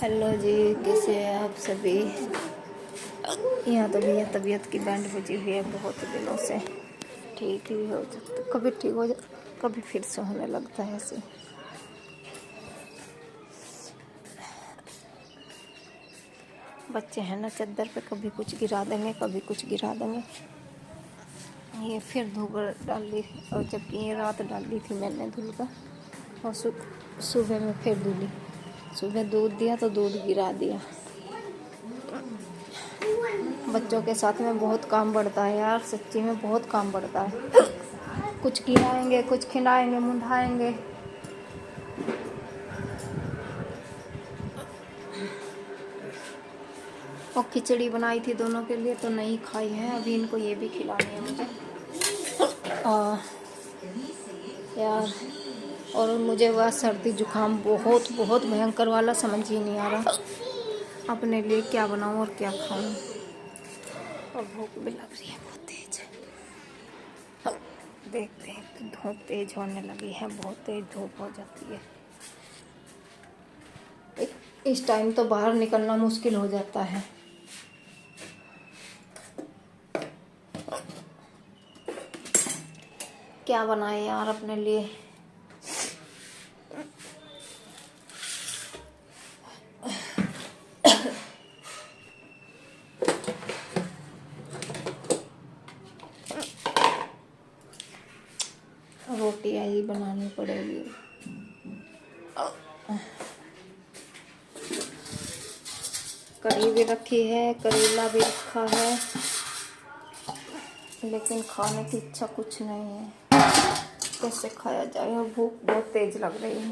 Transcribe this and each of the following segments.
Hello जी, कैसे हैं आप सभी। यहाँ तो भैया तबीयत की बैंड बजी हुई है बहुत दिनों से। ठीक ही हो जाता, कभी ठीक हो जाता, कभी फिर से होने लगता है ऐसे। बच्चे हैं ना चद्दर पे, कभी कुछ गिरा देंगे कभी कुछ गिरा देंगे। ये फिर धूप डाली, और जबकि ये रात डाली थी मैंने धुल कर, और सुबह में फिर धुली। सुबह दूध दिया तो दूध गिरा दिया। बच्चों के साथ में बहुत काम बढ़ता है यार, सच्ची में बहुत काम बढ़ता है। कुछ खिलाएंगे, कुछ खिलाएंगे, मुंढाएंगे। और खिचड़ी बनाई थी दोनों के लिए तो नहीं खाई है, अभी इनको ये भी खिलानी है मुझे। यार, और मुझे वह सर्दी जुकाम बहुत बहुत भयंकर वाला समझ ही नहीं आ रहा अपने लिए क्या बनाऊं और क्या खाऊं। और भूख भी लग रही है बहुत तेज। देखते हैं कि धूप तेज होने लगी है, बहुत तेज धूप हो जाती है। इस टाइम तो बाहर निकलना मुश्किल हो जाता है। क्या बनाए यार अपने लिए। रोटियां ही बनानी पड़ेगी। कढ़ी भी रखी है, करेला भी रखा है, लेकिन खाने की इच्छा कुछ नहीं है। कैसे खाया जाए, और भूख बहुत तेज लग रही है।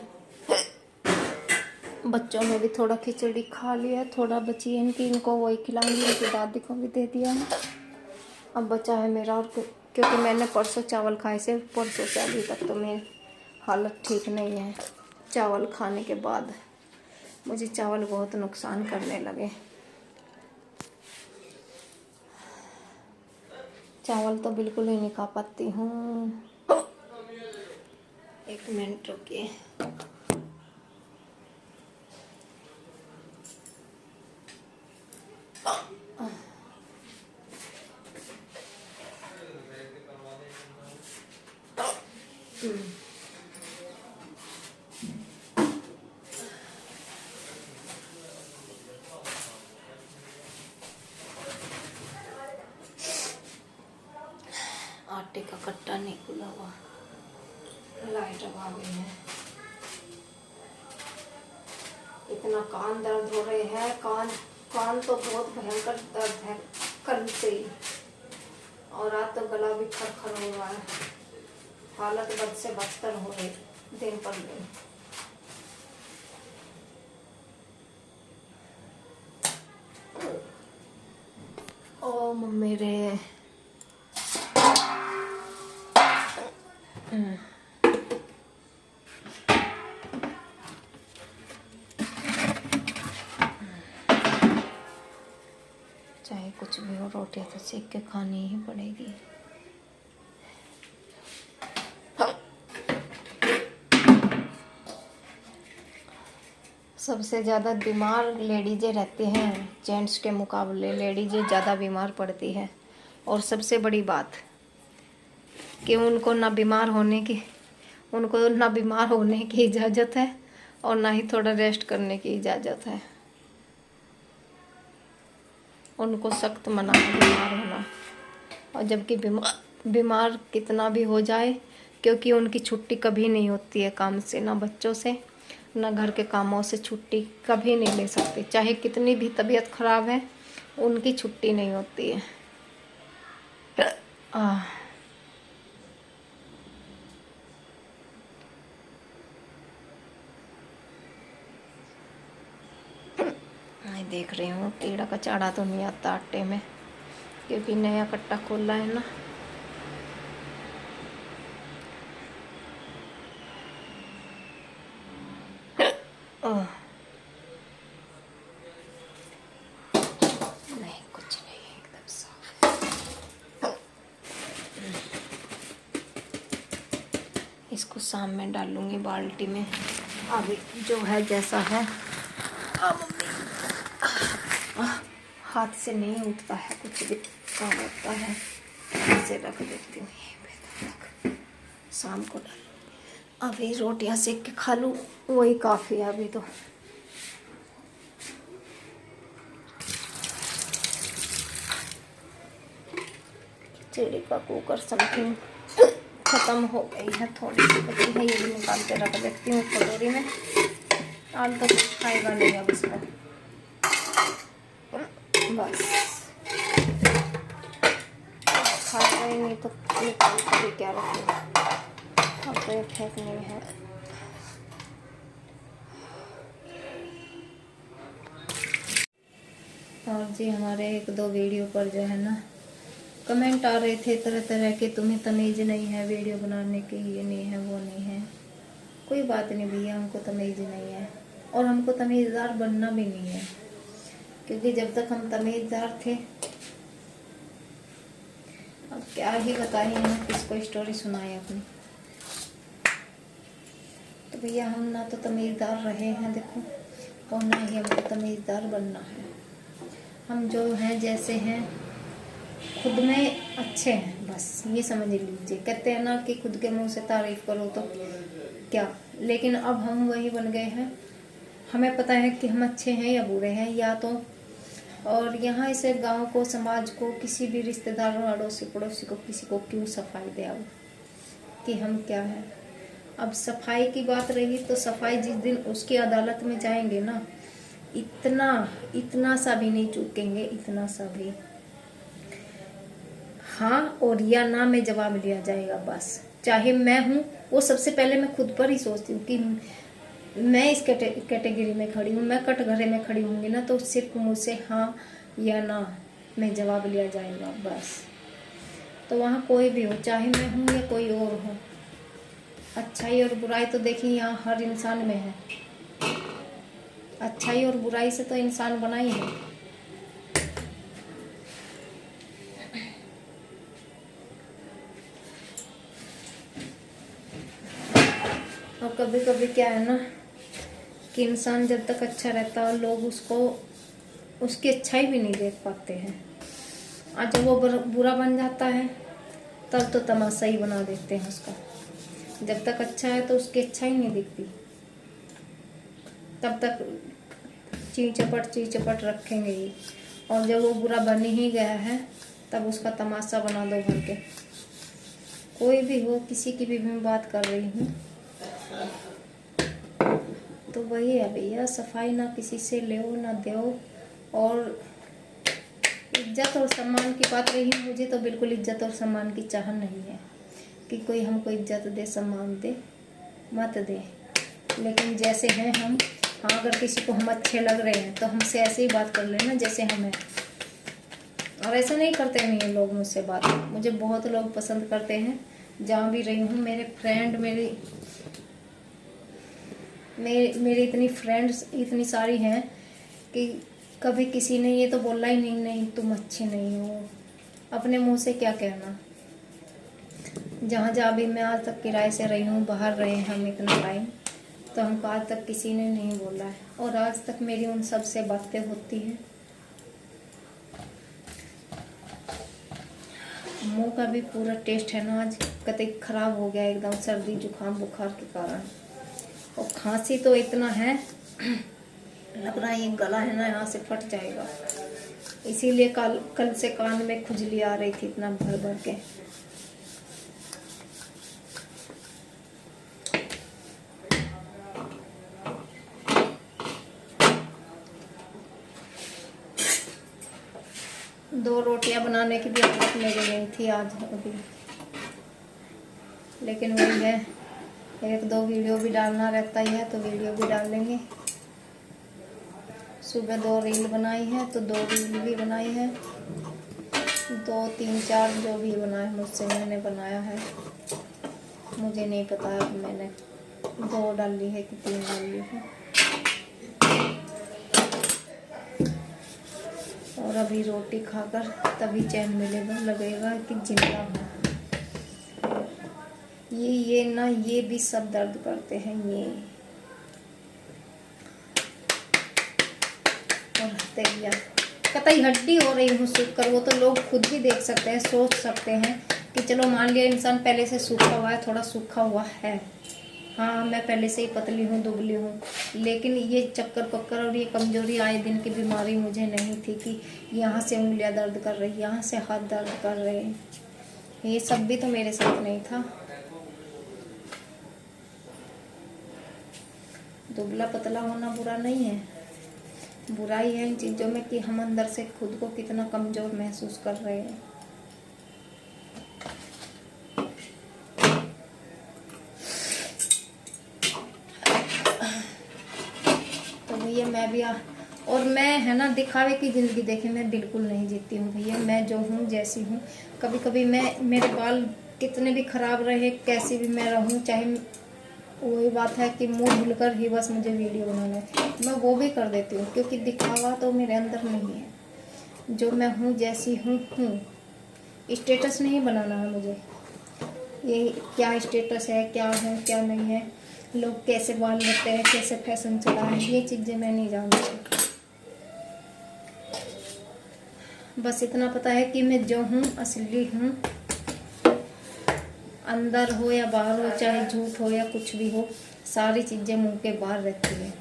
बच्चों ने भी थोड़ा खिचड़ी खा लिया, थोड़ा बची है इनको वही खिलाऊंगी। उनकी दादी को भी दे दिया है। अब बचा है मेरा, और क्योंकि मैंने परसों चावल खाए से, परसों से अभी तक तो मेरी हालत ठीक नहीं है। चावल खाने के बाद मुझे चावल बहुत नुकसान करने लगे। चावल तो बिल्कुल ही नहीं खा पाती हूँ। एक मिनट रुकिए। आटे का कट्टा नहीं खुला हुआ, लाइट अब आ गई है। इतना कान दर्द हो रहे हैं, कान तो बहुत भयंकर दर्द है कल से ही, और रात तो गला भी खरखर हो रहा है। हालत बद से बदतर हो रही दिन पर दिन। ओ मेरे चाहे कुछ भी हो, रोटियां तो सेक के खानी ही पड़ेगी। सबसे ज़्यादा बीमार लेडीजें रहती हैं, जेंट्स के मुकाबले लेडीजें ज़्यादा बीमार पड़ती है। और सबसे बड़ी बात कि उनको ना बीमार होने की इजाज़त है, और ना ही थोड़ा रेस्ट करने की इजाज़त है। उनको सख्त मना है बीमार होना। और जबकि बीमार कितना भी हो जाए, क्योंकि उनकी छुट्टी कभी नहीं होती है काम से, ना बच्चों से, ना घर के कामों से छुट्टी कभी नहीं ले सकती। चाहे कितनी भी तबीयत खराब है, उनकी छुट्टी नहीं होती है। मैं देख रही हूँ कीड़ा का चाड़ा तो नहीं आता आटे में, क्योंकि नया कट्टा खोला है ना। नहीं, कुछ नहीं, एकदम साफ। इसको शाम में डालूंगी बाल्टी में। अभी जो है जैसा है मम्मी हाथ से नहीं उठता है, कुछ भी काम होता है। इसे रख देती हूँ यहीं पे, शाम को डाल। अभी रोटियां सेक के खा लूँ, वही काफ़ी है अभी तो। खिचड़ी का कुकर समथिंग ख़त्म हो गई है, थोड़ी सी बची है, ये भी निकाल के रख देती हूँ कटोरी में। आज तो कुछ खाएगा नहीं अब इसको, बस खाएगा ही नहीं तो निकाल कर भी क्या रखेगा। अब तो ये फेंकनी है। और जी हमारे एक दो वीडियो पर जो है ना कमेंट आ रहे थे तरह तरह के, तुम्हें तमीज़ नहीं है वीडियो बनाने की, ये नहीं है वो नहीं है। कोई बात नहीं भैया, हमको तमीज़ नहीं है और हमको तमीज़दार बनना भी नहीं है, क्योंकि जब तक हम तमीज़दार थे, अब क्या ही बताएं हम किसको स्टोरी सुनाए अपनी। तो भैया हम ना तो तमीज़दार रहे हैं देखो, और ना ही हमको तमीज़दार बनना है। हम जो हैं जैसे हैं खुद में अच्छे हैं, बस ये समझ लीजिए। कहते हैं ना कि खुद के मुंह से तारीफ करो तो क्या, लेकिन अब हम वही बन गए हैं। हमें पता है कि हम अच्छे हैं या बुरे हैं, या तो और यहाँ इसे गांव को, समाज को, किसी भी रिश्तेदार, अड़ोसी पड़ोसी को, किसी को क्यों सफाई दे अब कि हम क्या है। अब सफाई की बात रही तो सफाई जिस दिन उसकी अदालत में जाएंगे ना, इतना सा भी नहीं चूकेंगे, इतना सा भी। हाँ और या ना में जवाब लिया जाएगा बस। चाहे मैं हूँ, वो सबसे पहले मैं खुद पर ही सोचती हूँ कि मैं इस कैटेगरी में खड़ी हूँ, मैं कटघरे में खड़ी होंगी ना, तो सिर्फ मुझसे हाँ या ना में जवाब लिया जाएगा बस। तो वहाँ कोई भी हो, चाहे मैं हूँ या कोई और हो, अच्छाई और बुराई तो देखिए यहाँ हर इंसान में है। अच्छाई और बुराई से तो इंसान बना ही है। और कभी कभी क्या है ना कि इंसान जब तक अच्छा रहता है लोग उसको उसकी अच्छाई भी नहीं देख पाते हैं, और जब वो बुरा बन जाता है तब तो तमाशा ही बना देते हैं उसका। जब तक अच्छा है तो उसकी अच्छाई नहीं दिखती, तब तक ची चपट रखेंगे ही। और जब वो बुरा बन ही गया है तब उसका तमाशा बना दो भर के। कोई भी हो, किसी की भी मैं बात कर रही हूँ, तो वही है भैया, सफाई ना किसी से ले ना दो। और इज्जत और सम्मान की बात रही, मुझे तो बिल्कुल इज्जत और सम्मान की चाह नहीं है कि कोई हमको इज्जत दे, सम्मान दे, मत दे। लेकिन जैसे हैं हम, हाँ अगर किसी को हम अच्छे लग रहे हैं तो हमसे ऐसे ही बात कर लेना जैसे हम हैं। और ऐसा नहीं करते नहीं हैं लोग मुझसे बात, मुझे बहुत लोग पसंद करते हैं, जहाँ भी रही हूँ। मेरे फ्रेंड, मेरी इतनी फ्रेंड्स इतनी सारी हैं कि कभी किसी ने ये तो बोला ही नहीं तुम अच्छे नहीं हो। अपने मुंह से क्या कहना। जहाँ भी मैं आज तक किराए से रही हूँ, बाहर रहे हैं हम इतना टाइम, तो हमको आज तक किसी ने नहीं बोला है। और आज तक मेरी उन सब से बातें होती हैं। मुंह का भी पूरा टेस्ट है ना आज कतई खराब हो गया एकदम, सर्दी जुकाम बुखार के कारण। और खांसी तो इतना है, लग रहा है ये गला है ना यहाँ से फट जाएगा। इसीलिए कल से कान में खुजली आ रही थी इतना भर भर के। दो रोटियां बनाने की भी हिम्मत मेरी नहीं थी आज अभी, लेकिन वही है, एक दो वीडियो भी डालना रहता ही है तो वीडियो भी डाल लेंगे। सुबह 2 रील बनाई है तो 2 रील भी बनाई है, 2 3 4 जो भी बनाए मुझसे मैंने बनाया है। मुझे नहीं पता है मैंने 2 डाली है कि 3 डाली है। और अभी रोटी खाकर तभी चैन मिलेगा, लगेगा कि जिंदा हूँ। ये ना ये भी सब दर्द करते हैं। ये दे दिया। कतई हड्डी हो रही हूँ सूख कर, वो तो लोग खुद भी देख सकते हैं, सोच सकते हैं कि चलो मान लिया इंसान पहले से सूखा हुआ है, थोड़ा सूखा हुआ है, हाँ मैं पहले से ही पतली हूँ, दुबली हूँ, लेकिन ये चक्कर पक्कर और ये कमजोरी आए दिन की बीमारी मुझे नहीं थी कि यहाँ से उंगलियाँ दर्द कर रही, यहाँ से हाथ दर्द कर रहे, ये सब भी तो मेरे साथ नहीं था। दुबला पतला होना बुरा नहीं है, बुराई है इन चीज़ों में कि हम अंदर से खुद को कितना कमज़ोर महसूस कर रहे हैं। तो भैया मैं भी और मैं है ना दिखावे की ज़िंदगी देखे मैं बिल्कुल नहीं जीती हूँ भैया। मैं जो हूँ जैसी हूँ, कभी कभी मैं मेरे बाल कितने भी ख़राब रहे, कैसी भी मैं रहूँ, चाहे वही बात है कि मुंह धुलकर ही बस मुझे वीडियो बनाना है, मैं वो भी कर देती हूँ, क्योंकि दिखावा तो मेरे अंदर नहीं है। जो मैं हूँ जैसी हूँ स्टेटस नहीं बनाना है मुझे। ये क्या स्टेटस है, क्या है क्या नहीं है, लोग कैसे बाल रखते हैं, कैसे फैशन चला है, ये चीज़ें मैं नहीं जानती। बस इतना पता है कि मैं जो हूँ असली हूँ, अंदर हो या बाहर हो, चाहे झूठ हो या कुछ भी हो, सारी चीज़ें मुंह के बाहर रहती है।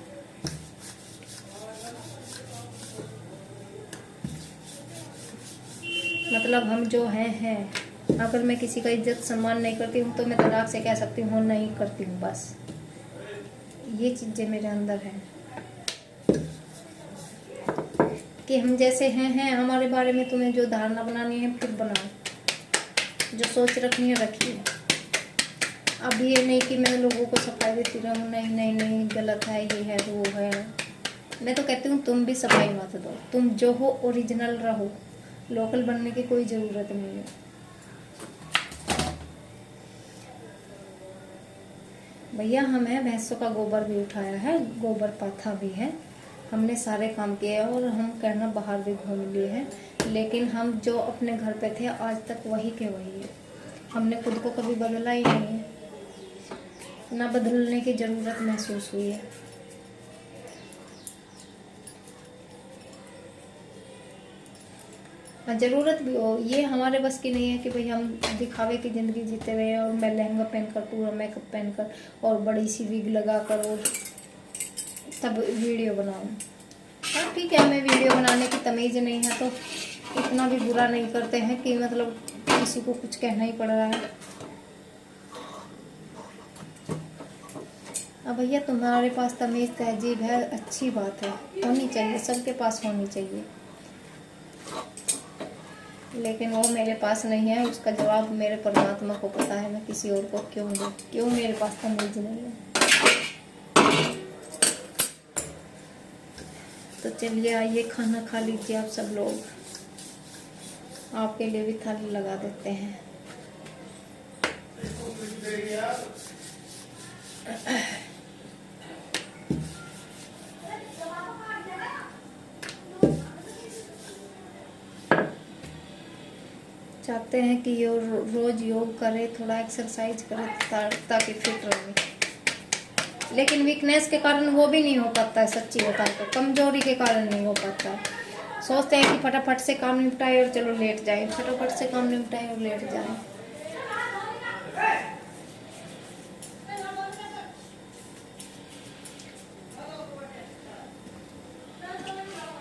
मतलब हम जो हैं। अगर मैं किसी का इज्जत सम्मान नहीं करती हूँ तो मैं तड़ाक से कह सकती हूँ नहीं करती हूँ, बस ये चीज़ें मेरे अंदर हैं कि हम जैसे हैं। हमारे बारे में तुम्हें जो धारणा बनानी है फिर बनाओ, जो सोच रखनी है रखिए। अब ये नहीं कि मैं लोगों को सफाई देती रहूँ, नहीं नहीं नहीं गलत है, ये है वो है। मैं तो कहती हूँ तुम भी सफाई मत दो, तुम जो हो ओरिजिनल रहो, लोकल बनने की कोई ज़रूरत नहीं है। भैया हमें भैंसों का गोबर भी उठाया है, गोबर पाथा भी है, हमने सारे काम किए और हम कहना बाहर भी घूम लिए हैं, लेकिन हम जो अपने घर पे थे आज तक वही के वही है। हमने खुद को कभी बदला ही नहीं है, ना बदलने की ज़रूरत महसूस हुई है। ज़रूरत भी हो, ये हमारे बस की नहीं है कि भाई हम दिखावे की ज़िंदगी जीते रहे और मैं लहंगा पहनकर, पूरा मेकअप पहनकर और बड़ी सी विग लगाकर और तब वीडियो बनाऊं। हाँ ठीक है, हमें वीडियो बनाने की तमीज़ नहीं है तो इतना भी बुरा नहीं करते हैं कि मतलब किसी को कुछ कहना ही पड़ रहा है। अब भैया तुम्हारे पास तमीज़ तहजीब है, अच्छी बात है, होनी चाहिए, सबके पास होनी चाहिए, लेकिन वो मेरे पास नहीं है। उसका जवाब मेरे परमात्मा को पता है, मैं किसी और को क्यों दूँ, क्यों मेरे पास तमीज़ नहीं है। तो चलिए आइए खाना खा लीजिए आप सब लोग, आपके लिए भी थाली लगा देते हैं। चाहते हैं कि रोज़ योग करे, थोड़ा एक्सरसाइज करे ताकि फिट रहे, लेकिन वीकनेस के कारण वो भी नहीं हो पाता है। सच्ची बताओ तो कमजोरी के कारण नहीं हो पाता है। सोचते हैं कि फटाफट से काम निपटाए और चलो लेट जाए, फटाफट से काम निपटाए और लेट जाए।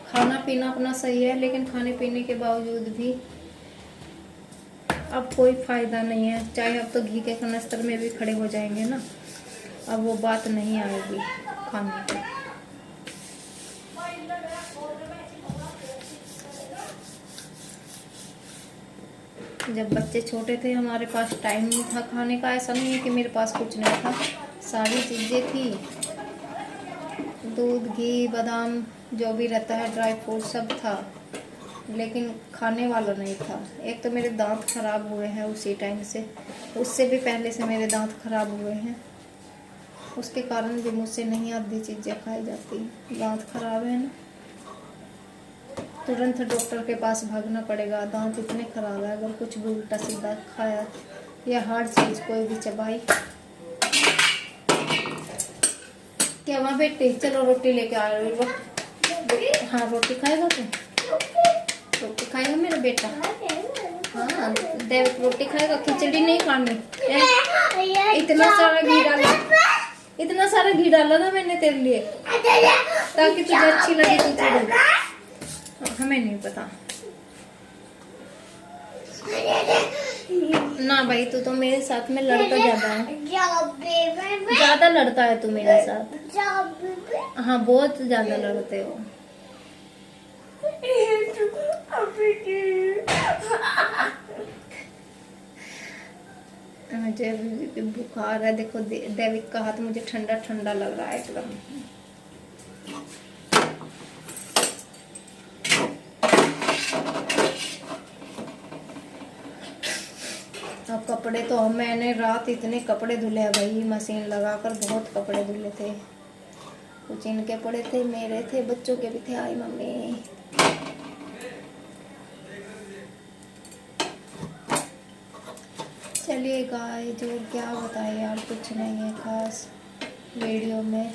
खाना पीना अपना सही है, लेकिन खाने पीने के बावजूद भी अब कोई फ़ायदा नहीं है। चाहे अब तो घी के कनस्तर में भी खड़े हो जाएंगे ना, अब वो बात नहीं आएगी खाने की। जब बच्चे छोटे थे हमारे पास टाइम नहीं था खाने का। ऐसा नहीं है कि मेरे पास कुछ नहीं था, सारी चीज़ें थी, दूध घी बादाम जो भी रहता है ड्राई फ्रूट सब था, लेकिन खाने वाला नहीं था। एक तो मेरे दांत खराब हुए हैं उसी टाइम से, उससे भी पहले से मेरे दांत खराब हुए हैं, उसके कारण भी मुझसे नहीं आधी चीज़ें खाई जाती। दांत खराब है ना, तुरंत डॉक्टर के पास भागना पड़ेगा, दांत इतने खराब है। अगर कुछ भी उल्टा सीधा खाया या हार्ड चीज़ कोई भी चबाई। क्या वहाँ बेटे चलो रोटी लेके आ रही हो। हाँ रोटी खाएगा तू? रोटी खाएगा मेरा बेटा? हाँ देव रोटी खाएगा, खिचड़ी नहीं खानी। इतना सारा घी डाला, इतना सारा घी डाला था मैंने तेरे लिए ताकि तुझे अच्छी लगे तुझे। हमें नहीं पता ना भाई, तू तो मेरे साथ में लड़ता ज्यादा है, ज्यादा लड़ता है तू मेरे साथ। हाँ बहुत ज्यादा लड़ते हो। मुझे बुखार है, देखो देविक का हाथ मुझे ठंडा ठंडा लग रहा है एकदम। अब कपड़े तो मैंने रात इतने कपड़े धुले हैं भाई, मशीन लगाकर बहुत कपड़े धुले थे। कुछ इनके पड़े थे, मेरे थे, बच्चों के भी थे। आई मम्मी चलिए गाइस, और क्या बताए यार, कुछ नहीं है खास वीडियो में।